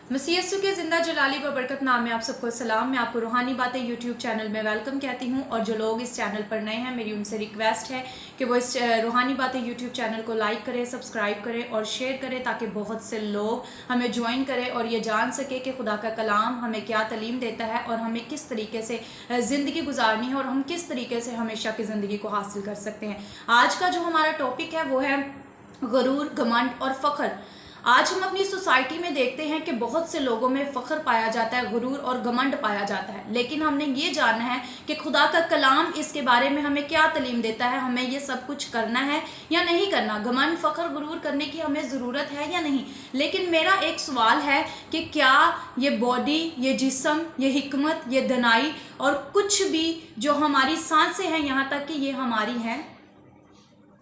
मसीह यस्सु के ज़िंदा जलाली व बरकत नाम में आप सबको सलाम। मैं आपको रूहानी बातें यूट्यूब चैनल में वेलकम कहती हूँ, और जो लोग इस चैनल पर नए हैं मेरी उनसे रिक्वेस्ट है कि वो इस रूहानी बातें यूट्यूब चैनल को लाइक करें, सब्सक्राइब करें और शेयर करें, ताकि बहुत से लोग हमें ज्वाइन करें और ये जान सके कि खुदा का कलाम हमें क्या तालीम देता है और हमें किस तरीके से ज़िंदगी गुजारनी है और हम किस तरीके से हमेशा की ज़िंदगी को हासिल कर सकते हैं। आज का जो हमारा टॉपिक है वो है गुरूर, घमंड और फ़ख्र। आज हम अपनी सोसाइटी में देखते हैं कि बहुत से लोगों में फ़ख्र पाया जाता है, गुरूर और घमंड पाया जाता है, लेकिन हमने ये जानना है कि खुदा का कलाम इसके बारे में हमें क्या तालीम देता है, हमें ये सब कुछ करना है या नहीं करना, घमंड, फ़ख्र, गुरूर करने की हमें ज़रूरत है या नहीं। लेकिन मेरा एक सवाल है कि क्या ये बॉडी, ये जिस्म, ये हिकमत, ये दनाई और कुछ भी जो हमारी सांसें हैं, यहाँ तक कि ये हमारी हैं?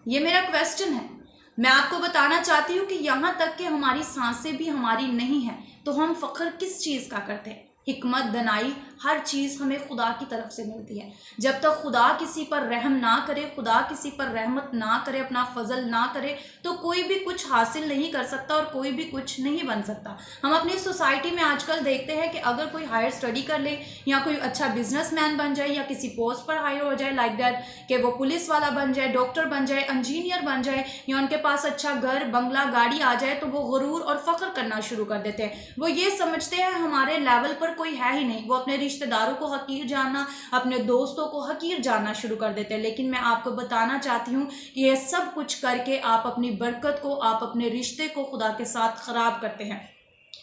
ये मेरा क्वेश्चन है। मैं आपको बताना चाहती हूँ कि यहाँ तक कि हमारी सांसें भी हमारी नहीं हैं, तो हम फ़ख्र किस चीज़ का करते हैं? हिकमत, दनाई, हर चीज़ हमें खुदा की तरफ से मिलती है। जब तक खुदा किसी पर रहम ना करे, खुदा किसी पर रहमत ना करे, अपना फजल ना करे, तो कोई भी कुछ हासिल नहीं कर सकता और कोई भी कुछ नहीं बन सकता। हम अपनी सोसाइटी में आजकल देखते हैं कि अगर कोई हायर स्टडी कर ले या कोई अच्छा बिजनेसमैन बन जाए या किसी पोस्ट पर हायर हो जाए, लाइक दैट, कि वो पुलिस वाला बन जाए, डॉक्टर बन जाए, इंजीनियर बन जाए, या उनके पास अच्छा घर, बंगला, गाड़ी आ जाए, तो वो गुरूर और फ़ख्र करना शुरू कर देते हैं। वो ये समझते हैं हमारे लेवल पर कोई है ही नहीं। वो अपने रिश्तेदारों को हकीर जानना, अपने दोस्तों को हकीर जानना शुरू कर देते हैं। लेकिन मैं आपको बताना चाहती हूँ कि ये सब कुछ करके आप अपनी बरकत को, आप अपने रिश्ते को खुदा के साथ ख़राब करते हैं,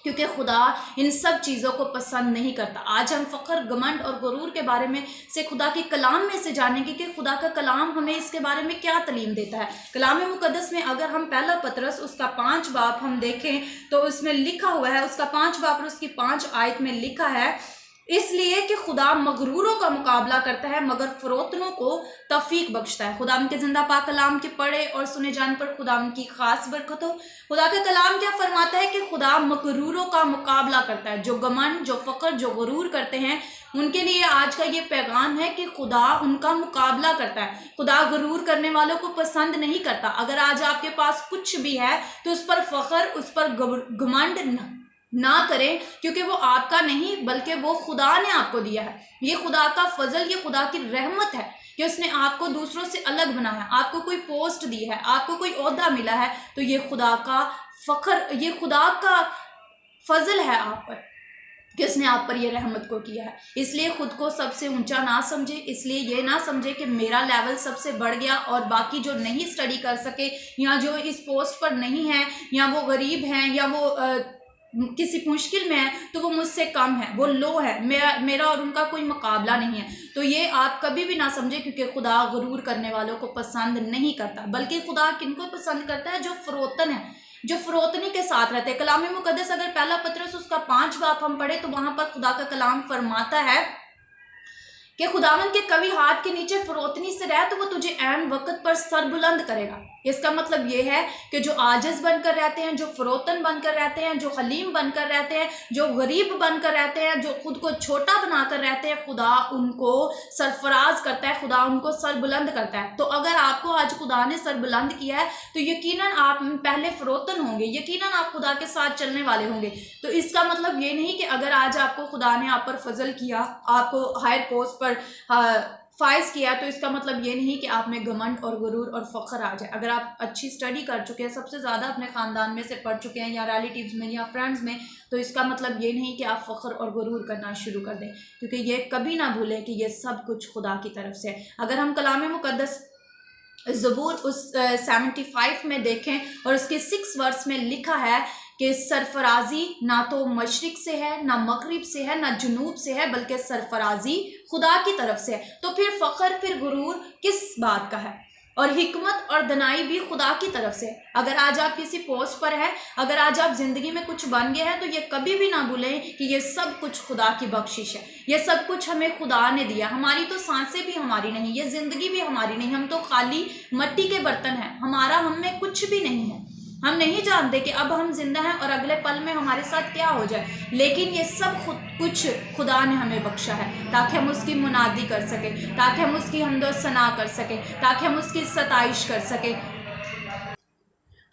क्योंकि खुदा इन सब चीज़ों को पसंद नहीं करता। आज हम फ़ख्र, घमंड और गुरूर के बारे में से खुदा के कलाम में से जानेंगे कि खुदा का कलाम हमें इसके बारे में क्या तालीम देता है। कलाम मुक़द्दस में अगर हम पहला पतरस उसका 5 बाब हम देखें तो उसमें लिखा हुआ है, उसका 5 बाब और उसकी 5 आयत में लिखा है, इसलिए कि खुदा मगरूरों का मुकाबला करता है मगर फरोतनों को तौफीक बख्शता है। खुदा के जिंदा पाक कलाम के पढ़े और सुने जाने पर खुदा की खास बरकत हो। खुदा का कलाम क्या फरमाता है कि खुदा मगरूरों का मुकाबला करता है। जो घमंड, जो फ़ख्र, जो गुरूर करते हैं, उनके लिए आज का ये पैगाम है कि खुदा उनका मुकाबला करता है। खुदा गुरूर करने वालों को पसंद नहीं करता। अगर आज आपके पास कुछ भी है तो उस पर फ़ख्र, उस पर घमंड ना करें, क्योंकि वो आपका नहीं बल्कि वो खुदा ने आपको दिया है। ये खुदा का फजल, ये खुदा की रहमत है कि उसने आपको दूसरों से अलग बनाया, आपको कोई पोस्ट दी है, आपको कोई ओहदा मिला है, तो ये खुदा का फ़ख्र, ये खुदा का फजल है आप पर कि उसने आप पर ये रहमत को किया है। इसलिए खुद को सबसे ऊंचा ना समझे, इसलिए ये ना समझे कि मेरा लेवल सबसे बढ़ गया और बाकी जो नहीं स्टडी कर सके या जो इस पोस्ट पर नहीं है या वो गरीब हैं या वो किसी मुश्किल में है, तो वो मुझसे कम है, वो लो है, मेरा और उनका कोई मुकाबला नहीं है। तो ये आप कभी भी ना समझे, क्योंकि खुदा गुरूर करने वालों को पसंद नहीं करता, बल्कि खुदा किनको पसंद करता है? जो फरोतन है, जो फरोतनी के साथ रहते हैं। कलाम मुक़द्दस अगर पहला पतरस उसका 5 बाब हम पढ़े तो वहां पर खुदा का कलाम फरमाता है कि खुदावन के कभी हाथ के नीचे फरोतनी से रह तो वो तुझे ऐन वक्त पर सर बुलंद करेगा। इसका मतलब ये है कि जो आजिज बनकर रहते हैं, जो फरोतन बनकर रहते हैं, जो हलीम बनकर रहते हैं, जो गरीब बनकर रहते हैं, जो खुद को छोटा बनाकर रहते हैं, खुदा उनको सरफराज करता है, खुदा उनको सर बुलंद करता है। तो अगर आपको आज खुदा ने सर बुलंद किया है तो यकीनन आप पहले फरोतन होंगे, यकीनन आप खुदा के साथ चलने वाले होंगे। तो इसका मतलब ये नहीं कि अगर आज आपको खुदा ने आप पर फजल किया, आपको हायर पोस्ट पर फाइज किया, तो इसका मतलब ये नहीं कि आप में घमंड और गुरूर और फ़ख्र आ जाए। अगर आप अच्छी स्टडी कर चुके हैं, सबसे ज़्यादा अपने ख़ानदान में से पढ़ चुके हैं या रिलेटिव्स में या फ्रेंड्स में, तो इसका मतलब ये नहीं कि आप फ़ख्र और गुरूर करना शुरू कर दें, क्योंकि ये कभी ना भूलें कि ये सब कुछ खुदा की तरफ से है। अगर हम कलाम मुक़द्दस ज़बूर उस 75 में देखें और उसके 6 वर्स में लिखा है कि सरफराजी ना तो मशरिक से है, ना मगरिब से है, ना जुनूब से है, बल्कि सरफराजी खुदा की तरफ से है। तो फिर फ़ख्र, फिर गुरूर किस बात का है? और हिकमत और दनाई भी खुदा की तरफ से। अगर आज आप किसी पोस्ट पर हैं, अगर आज आप ज़िंदगी में कुछ बन गए हैं, तो ये कभी भी ना भूलें कि ये सब कुछ खुदा की बख्शिश है। ये सब कुछ हमें खुदा ने दिया। हमारी तो सांसें भी हमारी नहीं, ये ज़िंदगी भी हमारी नहीं, हम तो खाली मिट्टी के बर्तन हैं। हम में कुछ भी नहीं है। हम नहीं जानते कि अब हम जिंदा हैं और अगले पल में हमारे साथ क्या हो जाए, लेकिन ये सब कुछ खुदा ने हमें बख्शा है ताकि हम उसकी मुनादी कर सकें, ताकि हम उसकी हमदो सना कर सकें, ताकि हम उसकी सताइश कर सकें।